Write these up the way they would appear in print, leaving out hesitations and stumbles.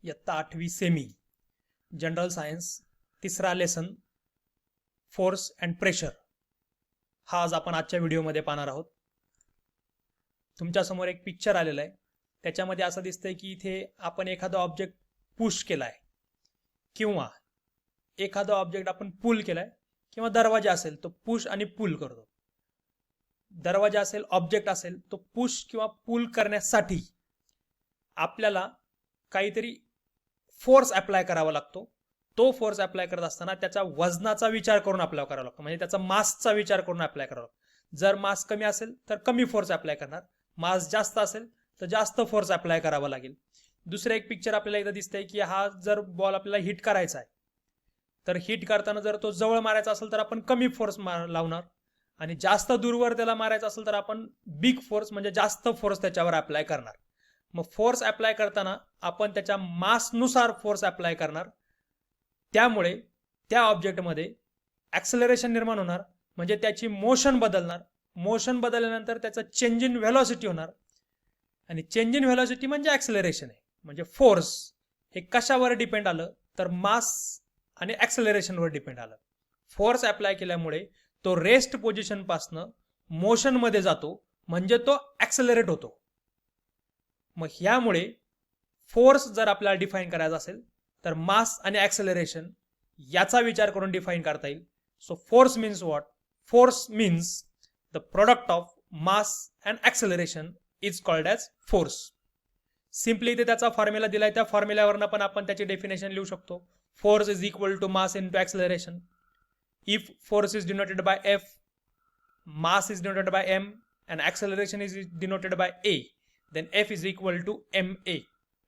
इयत्ता 8वी semi general science तिसरा lesson force and pressure हा आज आपण आजच्या व्हिडिओमध्ये पाहणार आहोत. तुमच्यासमोर एक पिक्चर आलेला आहे. त्याच्यामध्ये असं दिसतंय की इथे आपण एखादा ऑब्जेक्ट पुश केलाय किंवा एखादा ऑब्जेक्ट आपण पुल केलाय किंवा दरवाजा असेल तो पुश आणि पुल करतो. दरवाजा असेल ऑब्जेक्ट असेल तो पुश किंवा पुल करण्यासाठी आपल्याला काहीतरी फोर्स अप्लाय करावा लागतो. तो फोर्स अप्लाय करत असताना त्याच्या वजनाचा विचार करून अप्लाय करावा लागतो, म्हणजे त्याचा मासचा विचार करून अप्लाय करावा लागतो. जर मास कमी असेल तर कमी फोर्स अप्लाय करणार, मास जास्त असेल तर जास्त फोर्स अप्लाय करावा लागेल. दुसरं एक पिक्चर आपल्याला इथं दिसतंय की हा जर बॉल आपल्याला हिट करायचा आहे तर हिट करताना जर तो जवळ मारायचा असेल तर आपण कमी फोर्स लावणार आणि जास्त दूरवर त्याला मारायचा असेल तर आपण बिग फोर्स म्हणजे जास्त फोर्स त्याच्यावर अप्लाय करणार. मग फोर्स अप्लाय करताना आपण त्याच्या मासनुसार फोर्स अप्लाय करणार. त्यामुळे त्या ऑब्जेक्टमध्ये ॲक्सेलरेशन निर्माण होणार, म्हणजे त्याची मोशन बदलणार. मोशन बदलल्यानंतर त्याचं चेंज इन व्हेलॉसिटी होणार आणि चेंज इन व्हेलॉसिटी म्हणजे ॲक्सेलरेशन आहे. म्हणजे फोर्स हे कशावर डिपेंड आलं तर मास आणि ॲक्सेलरेशनवर डिपेंड आलं. फोर्स अप्लाय केल्यामुळे तो रेस्ट पोझिशनपासनं मोशनमध्ये जातो, म्हणजे तो ॲक्सेलरेट होतो. मग ह्यामुळे फोर्स जर आपल्याला डिफाईन करायचा असेल तर मास आणि ॲक्सेलरेशन याचा विचार करून डिफाईन करता येईल. So force means what? Force means the product of mass and acceleration is called as force. Simply इथे त्याचा फॉर्म्युला दिलाय, त्या फॉर्म्युल्यावरनं पण आपण त्याची डेफिनेशन लिहू शकतो. Force is equal to mass into acceleration. If force is denoted by F, mass is denoted by M and acceleration is denoted by A, then F is equal to M A.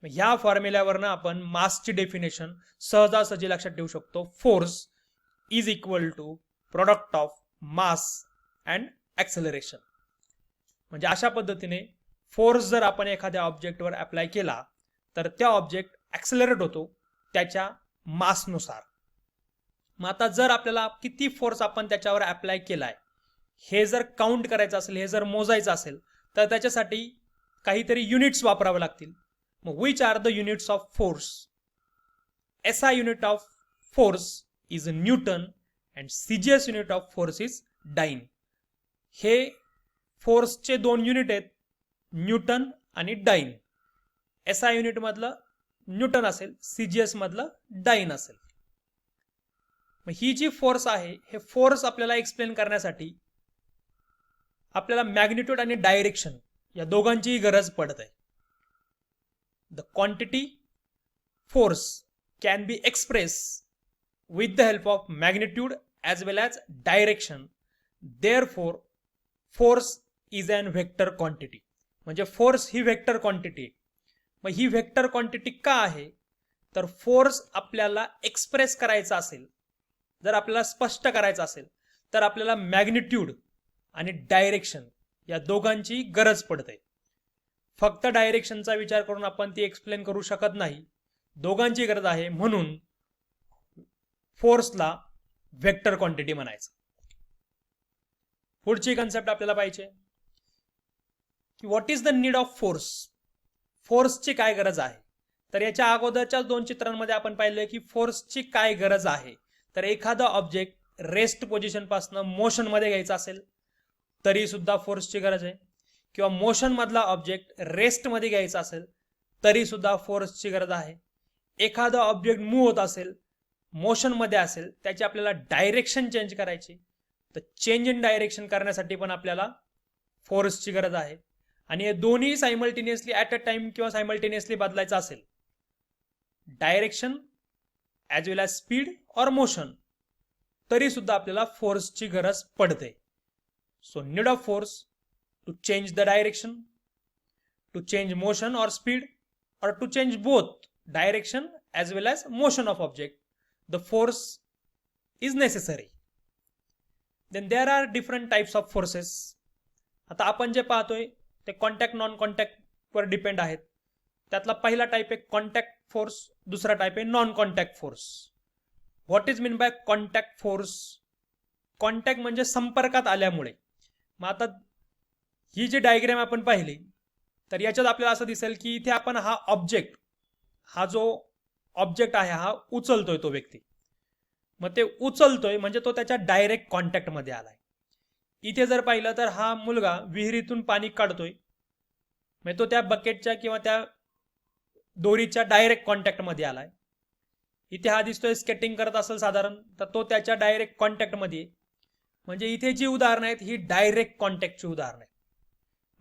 ह्या फॉर्म्युल्यावरनं आपण मासची definition सहजासहजी लक्षात ठेवू शकतो. Force is equal to product of mass and acceleration. म्हणजे अशा पद्धतीने फोर्स जर आपण एखाद्या ऑब्जेक्टवर अप्लाय केला तर त्या ऑब्जेक्ट ॲक्सेलरेट होतो त्याच्या मासनुसार. मग आता जर आपल्याला किती फोर्स आपण त्याच्यावर अप्लाय केलाय हे जर काउंट करायचं असेल, हे जर मोजायचं असेल तर त्याच्यासाठी काहीतरी युनिट्स वापरावे लागतील. मग which are the units of force? SI unit of force is Newton and CGS unit of force is dine. हे फोर्सचे दोन युनिट आहेत, न्यूटन आणि डाईन. SI युनिट मधलं न्यूटन असेल, CGS मधलं डाईन असेल. मग ही जी फोर्स आहे, हे फोर्स आपल्याला एक्सप्लेन करण्यासाठी आपल्याला मॅग्निट्यूड आणि डायरेक्शन या दोघांचीही गरज पडत आहे. The quantity force can be express with the help of magnitude as well as direction. Therefore force is an vector quantity. म्हणजे फोर्स ही व्हेक्टर क्वांटिटी आहे. मग ही व्हेक्टर क्वांटिटी का आहे तर फोर्स आपल्याला एक्सप्रेस करायचा असेल, जर आपल्याला स्पष्ट करायचं असेल तर आपल्याला मॅग्निट्यूड आणि डायरेक्शन या दोघांची गरज पडते. फक्त डायरेक्शनचा विचार करून आपण ती एक्सप्लेन करू शकत नाही, दोघांची गरज आहे. म्हणून फोर्सला व्हेक्टर क्वांटिटी म्हणायचं. पुढची कन्सेप्ट आपल्याला पाहिजे की what is the need of force? फोर्सची काय गरज आहे? तर याच्या अगोदरच्या दोन चित्रांमध्ये आपण पाहिलं की फोर्सची काय गरज आहे. तर एखादा ऑब्जेक्ट रेस्ट पोझिशन पासून मोशन मध्ये घ्यायचा असेल तरी सुद्धा फोर्सची गरज आहे, किंवा मोशन मधला ऑब्जेक्ट रेस्ट मध्ये घ्यायचा असेल तरी सुद्धा फोर्सची गरज आहे. एखादा ऑब्जेक्ट मूव्ह होत असेल, मोशन मध्ये असेल, त्याची आपल्याला डायरेक्शन चेंज करायची, तर चेंज इन डायरेक्शन करण्यासाठी पण आपल्याला फोर्सची गरज आहे. आणि हे दोन्ही सायमल्टेनियसली ॲट अ टाइम किंवा सायमल्टेनियसली बदलायचं असेल, direction as well as speed or motion, तरी सुद्धा आपल्याला फोर्सची गरज पडते. So need of force to change the direction, to change motion or speed, or to change both direction as well as motion of object, the force is necessary. Then there are different types of forces. आता आपण जे पाहतोय ते contact non contact वर depend आहेत. त्यातला पहिला type आहे कॉन्टॅक्ट फोर्स, दुसरा टाईप आहे non contact force. What is mean by contact force? Contact म्हणजे संपर्कात आल्यामुळे. मग आता ही जी डायग्राम आपण पाहिली तर याच्यात आपल्याला असं दिसेल की इथे आपण हा ऑब्जेक्ट हा जो ऑब्जेक्ट आहे हा उचलतोय तो व्यक्ती, मग ते उचलतोय म्हणजे तो त्याच्या डायरेक्ट कॉन्टॅक्टमध्ये आलाय. इथे जर पाहिलं तर हा मुलगा विहिरीतून पाणी काढतोय, म्हणजे तो त्या बकेटच्या किंवा त्या दोरीच्या डायरेक्ट कॉन्टॅक्टमध्ये आलाय. इथे हा दिसतोय स्केटिंग करत असेल साधारण, तर तो त्याच्या डायरेक्ट कॉन्टॅक्टमध्ये आहे. म्हणजे इथे जी उदाहरणं आहेत ही डायरेक्ट कॉन्टॅक्टची उदाहरणं आहेत.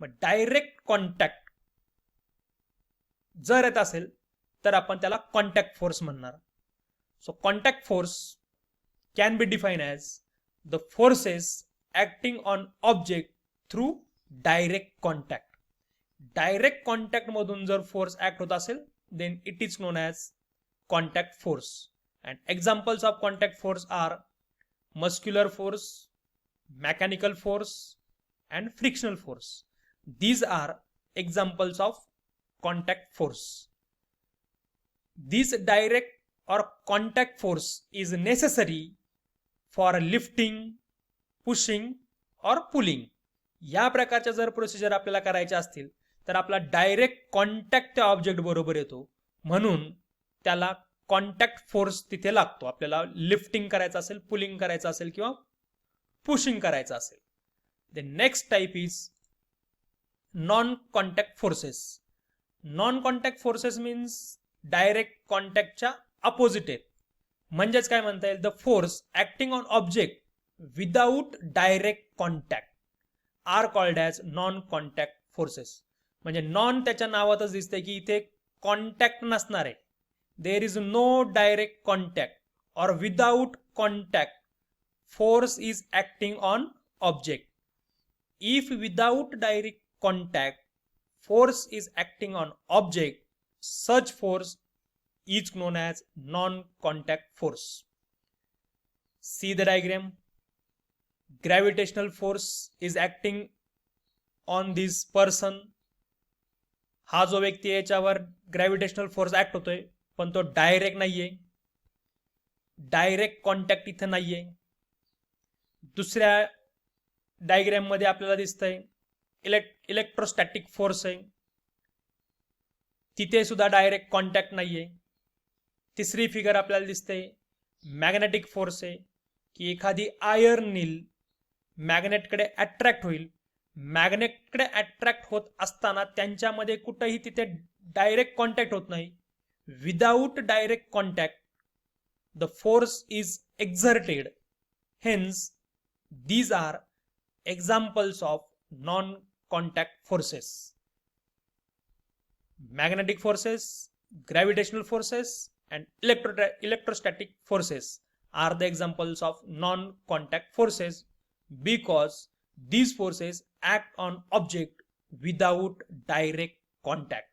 मग डायरेक्ट कॉन्टॅक्ट जर येत असेल तर आपण त्याला कॉन्टॅक्ट फोर्स म्हणणार. So contact force can be define as the forces acting on object through direct contact. Direct contact मधून जर फोर्स ऍक्ट होत असेल then it is known as contact force. And examples of contact force are muscular force, mechanical force, and frictional force. These are examples of contact force. This direct or contact force is necessary for lifting, pushing or pulling. या प्रकारच्या जर procedure आपल्याला करायच्या असतील तर आपला direct contact त्या object बरोबर येतो, म्हणून त्याला कॉन्टॅक्ट फोर्स तिथे लागतो. आपल्याला लिफ्टिंग करायचं असेल, पुलिंग करायचं असेल किंवा पुशिंग करायचं असेल. The next type is non contact forces. Non contact forces means direct कॉन्टॅक्टच्या अपोजिट आहेत. म्हणजेच काय म्हणता येईल, the force acting on object without direct contact are called as non contact forces. म्हणजे नॉन त्याच्या नावातच दिसतंय की इथे कॉन्टॅक्ट नसणार आहे. There is no direct contact or without contact force is acting on object. If without direct contact force is acting on object, such force is known as non-contact force. See the diagram. Gravitational force is acting on this person. हा जो व्यक्ती आहे याच्यावर gravitational force act होतोय, पण तो direct नाहीये, direct contact इथं नाहीये. दुसऱ्या डायग्राम मध्ये आपल्याला दिसतंय इलेक्ट्रोस्टॅटिक फोर्स आहे, तिथे सुद्धा डायरेक्ट कॉन्टॅक्ट नाहीये. तिसरी फिगर आपल्याला दिसते मॅग्नेटिक फोर्स आहे, की एखादी आयर्न नील मॅग्नेटकडे अट्रॅक्ट होईल. मॅग्नेटकडे अट्रॅक्ट होत असताना त्यांच्यामध्ये कुठेही तिथे डायरेक्ट कॉन्टॅक्ट होत नाही. Without direct contact the force is exerted. Hence these are examples of non-contact forces. Magnetic forces, gravitational forces and electrostatic forces are the examples of non-contact forces because these forces act on object without direct contact.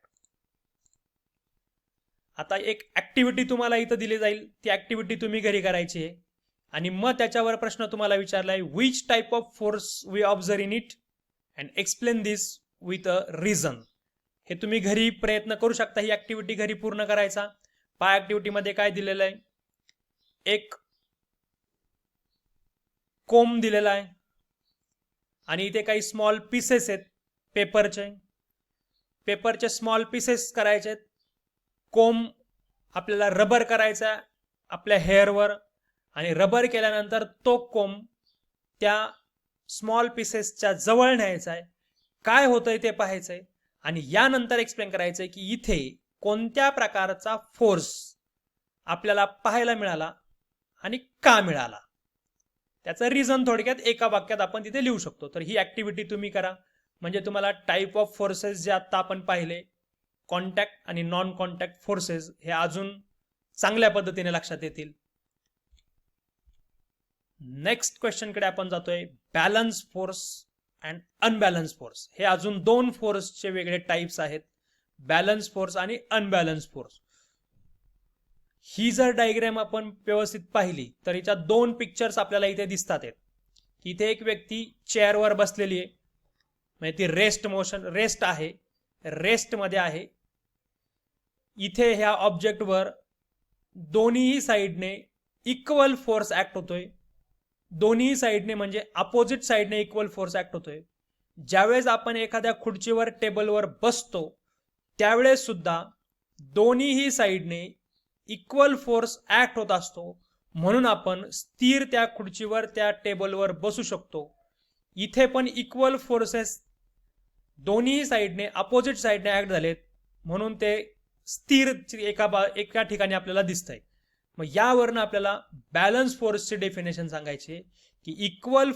आता एक activity तुम्हाला इथं दिली जाईल, ती activity तुम्ही घरी करायची आहे आणि मग त्याच्यावर प्रश्न तुम्हाला विचारलाय which type of force we observe in it and explain this with a reason. हे तुम्ही घरी प्रयत्न करू शकता, ही ऍक्टिव्हिटी घरी पूर्ण करायचा. पहा ऍक्टिव्हिटी मध्ये काय दिलेलं आहे, एक कोंब दिलेला आहे आणि इथे काही स्मॉल पीसेस आहेत पेपरचे स्मॉल पीसेस करायचे आहेत. कोंब आपल्याला रबर करायचा आपल्या हेअरवर आणि रबर केल्यानंतर तो कोंब त्या स्मॉल पीसेसच्या जवळ न्यायचा आहे. काय होतंय ते पाहायचंय आणि यानंतर एक्सप्लेन करायचंय की इथे कोणत्या प्रकारचा फोर्स आपल्याला पाहायला मिळाला आणि का मिळाला. त्याचं रिझन थोडक्यात एका वाक्यात आपण तिथे लिहू शकतो. तर ही ऍक्टिव्हिटी तुम्ही करा, म्हणजे तुम्हाला टाइप ऑफ फोर्सेस जे आता आपण पाहिले, कॉन्टॅक्ट आणि नॉन कॉन्टॅक्ट फोर्सेस, हे अजून चांगल्या पद्धतीने लक्षात येतील. नेक्स्ट क्वेश्चन कडे आपण जातोय, balance force and unbalance force. हे अजून दोन फोर्सचे वेगळे टाइप्स आहेत, बॅलन्स फोर्स आणि अनबॅलन्स फोर्स. ही जर डायग्राम आपण व्यवस्थित पाहिली तर याच्या दोन पिक्चर्स आपल्याला इथे दिसतात आहेत. इथे एक व्यक्ती चेअरवर बसलेली आहे, म्हणजे ती रेस्ट आहे, रेस्ट मध्ये आहे. इथे ह्या ऑब्जेक्टवर दोन्ही साइडने इक्वल फोर्स ऍक्ट होतोय, दोन्ही साइडने म्हणजे अपोजिट साइडने इक्वल फोर्स ऍक्ट होतोय. ज्यावेळेस आपण एखाद्या खुर्चीवर टेबलवर बसतो त्यावेळेस सुद्धा दोन्हीही साईडने इक्वल फोर्स ऍक्ट होत असतो, म्हणून आपण स्थिर त्या खुर्चीवर त्या टेबलवर बसू शकतो. इथे पण इक्वल फोर्सेस दोन्ही साईडने अपोजिट साईडने ऍक्ट झालेत, म्हणून ते स्थिर एका ठिकाणी आपल्याला दिसतंय. मग यावरनं आपल्याला बॅलन्स फोर्सची डेफिनेशन सांगायची की equal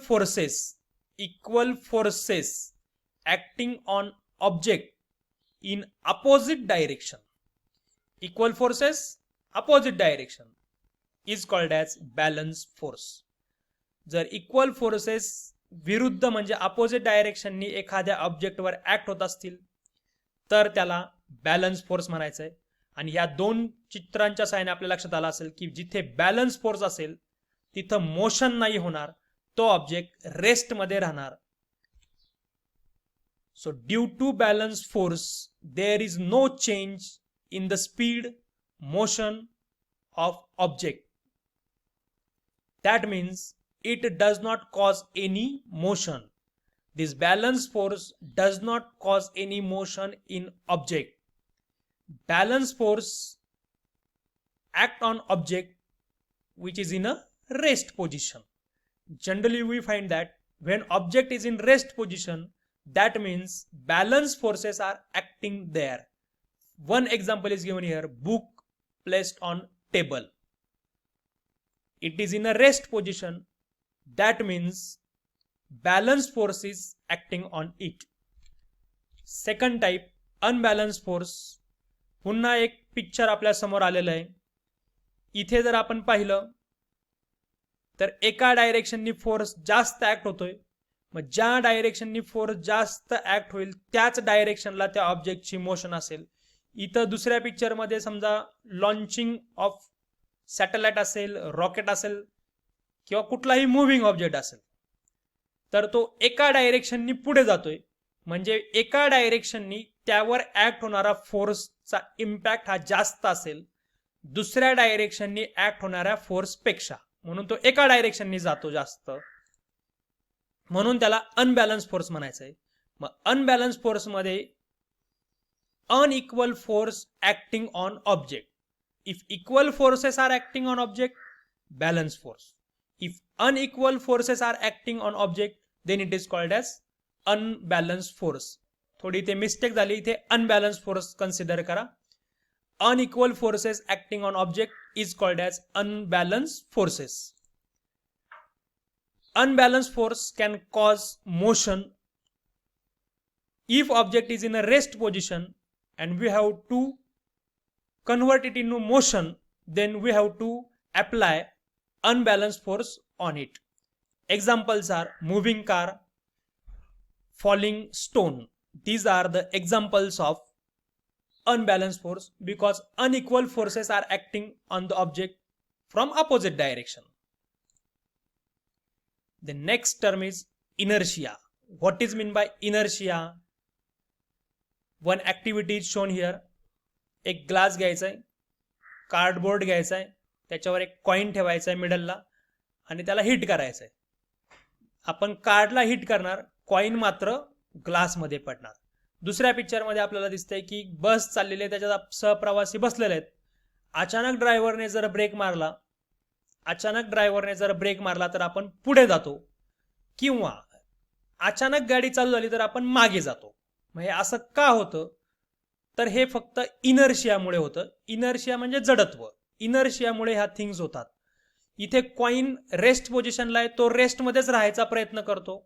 forces acting on object in opposite direction. Equal forces opposite direction is called as balance force. जर इक्वल फोर्सेस विरुद्ध म्हणजे अपोजिट डायरेक्शननी एखाद्या ऑब्जेक्टवर ऍक्ट होत असतील तर त्याला बॅलन्स फोर्स म्हणायचं आहे. आणि या दोन चित्रांच्या साहाय्याने आपल्या लक्षात आलं असेल की जिथे बॅलन्स फोर्स असेल तिथं मोशन नाही होणार, तो ऑब्जेक्ट रेस्टमध्ये राहणार. So due to balance force there is no change in the speed motion of object. That means it does not cause any motion. This balance force does not cause any motion in object. Balance force act on object which is in a rest position. Generally we find that when object is in rest position, that means balance forces are acting there. One example is given here, book placed on table. It is in a rest position. That means balance force is acting on it. Second type, unbalanced force. पुन्हा एक picture आपल्या समोर आलेलं आहे. इथे जर आपण पाहिलं तर एका डायरेक्शननी फोर्स जास्त ऍक्ट होतोय. मग ज्या डायरेक्शननी फोर्स जास्त ऍक्ट होईल त्याच डायरेक्शनला त्या ऑब्जेक्टची मोशन असेल. इथं दुसऱ्या पिक्चरमध्ये समजा लॉन्चिंग ऑफ सॅटेलाइट असेल, रॉकेट असेल किंवा कुठलाही मुव्हिंग ऑब्जेक्ट असेल तर तो एका डायरेक्शननी पुढे जातोय, म्हणजे एका डायरेक्शननी त्यावर ऍक्ट होणारा फोर्सचा इम्पॅक्ट हा जास्त असेल दुसऱ्या डायरेक्शननी ऍक्ट होणाऱ्या फोर्सपेक्षा, म्हणून तो एका डायरेक्शननी जातो जास्त, म्हणून त्याला अनबॅलन्स फोर्स म्हणायचं आहे. मग unbalance फोर्समध्ये unequal force acting on object. If equal forces are acting on object, balance force. If unequal forces are acting on object, then it is called as unbalanced force. थोडी इथे mistake झाली, इथे unbalanced force consider करा. Unequal forces acting on object is called as unbalanced forces. Unbalanced force can cause motion if object is in a rest position and we have to convert it into motion, then we have to apply unbalanced force on it. Examples are moving car, falling stone. These are the examples of unbalanced force because unequal forces are acting on the object from opposite direction. The next term is inertia. What is meant by inertia? One activity is shown here. एक glass घ्यायचा आहे, cardboard घ्यायचा आहे, त्याच्यावर एक coin ठेवायचा आहे मिडलला आणि त्याला हिट करायचं आहे. आपण कार्डला हिट करणार, कॉइन मात्र ग्लासमध्ये पडणार. दुसऱ्या पिक्चरमध्ये आपल्याला दिसतंय की बस चाललेली आहे, त्याच्यात सहप्रवासी बसलेले आहेत. अचानक ड्रायव्हरने जर ब्रेक मारला तर आपण पुढे जातो, किंवा अचानक गाडी चालू झाली तर आपण मागे जातो. मग हे असं का होतं तर हे फक्त इनर्शियामुळे होतं. इनर्शिया म्हणजे जडत्व. इनर्शियामुळे ह्या थिंग्स होतात. इथे कॉइन रेस्ट पोझिशनला आहे, तो रेस्टमध्येच राहायचा प्रयत्न करतो.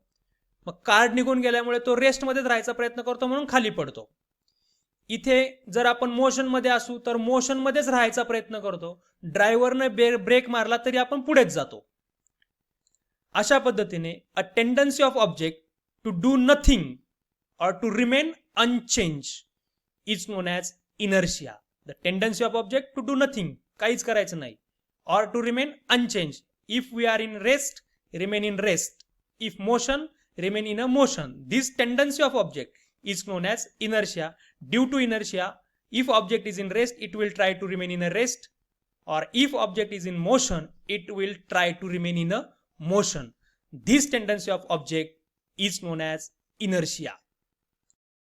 मग कार्ड निघून गेल्यामुळे तो रेस्टमध्येच राहायचा प्रयत्न करतो म्हणून खाली पडतो. इथे जर आपण मोशनमध्ये असू तर मोशनमध्येच राहायचा प्रयत्न करतो. ड्रायव्हरने ब्रेक मारला तरी आपण पुढेच जातो. अशा पद्धतीने a tendency of object to do nothing or to remain unchanged is known as inertia. The tendency of object to do nothing, काहीच करायचं नाही, or to remain unchanged. If we are in rest, remain in rest. If motion, remain in a motion. This tendency of object is known as inertia. Due to inertia, if object is in rest, it will try to remain in a rest, or if object is in motion, it will try to remain in a motion. This tendency of object is known as inertia.